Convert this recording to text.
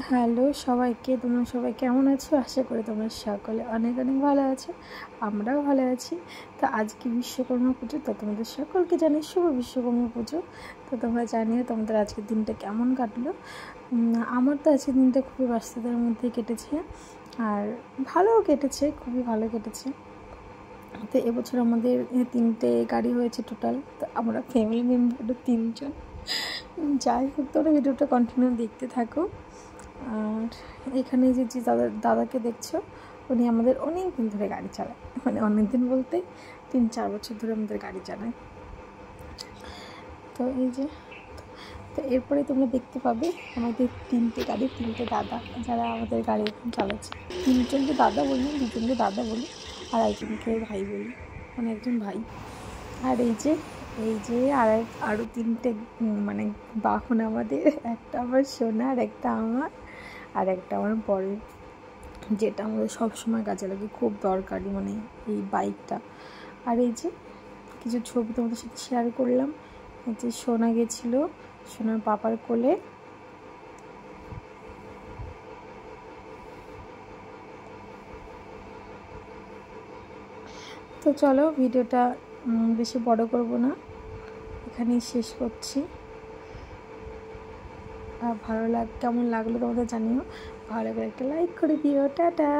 Hello সবাইকে, তোমরা সবাই কেমন আছো? আশা করি তোমরা সকলে অনেক অনেক ভালো আছো, আমরাও ভালো আছি। তো আজকে বিশ্বকর্মা পুজো, তো তোমাদের সকলকে জানাই শুভ বিশ্বকর্মা পুজো। তো তোমরা জানিও তোমাদের আজকের দিনটা কেমন কাটলো। আমার তো আজকের দিনটা খুবই ব্যস্ততার মধ্যে কেটেছে, আর ভালোও কেটেছে, খুবই ভালো কেটেছে। তো এবছর আমাদের 3টে গাড়ি হয়েছে টোটাল। তো আমরা ফ্যামিলি মেম্বার 3জন। যাই হোক, তোমরা ভিডিওটা কন্টিনিউ দেখতে থাকো। আর এখানে যে দাদাকে দেখছো, উনি আমাদের অনেক দিন ধরে গাড়ি চালায়, মানে অনেক দিন বলতে 3-4 বছর ধরে আমাদের গাড়ি চালায়। তো এই যে, তো এরপরে তোমরা দেখতে পাবে আমাদের 3টে গাড়ি, 3টে দাদা যারা আমাদের গাড়ি এখন চালাচ্ছে। 3জনকে দাদা বলি, 2জনকে দাদা বলি, আর একজনকে ভাই বলি, মানে একজন ভাই। আর এই যে আরও 3টে মানে বাহন আমাদের, একটা আমার সোনা, আর একটা আমার, আর একটা আমার পরের, যেটা আমাদের সবসময় কাজে লাগে, খুব দরকারি, মানে এই বাইকটা। আর এই যে কিছু ছবি তোমাদের সাথে শেয়ার করলাম। এই যে সোনা গেছিলো সোনার পাপার কোলে। তো চলো, ভিডিওটা বেশি বড় করব না, এখানেই শেষ করছি। আর কেমন লাগলো তোমাদের জানিও, ভালো লাগলে একটা লাইক করে দিও। টাটা।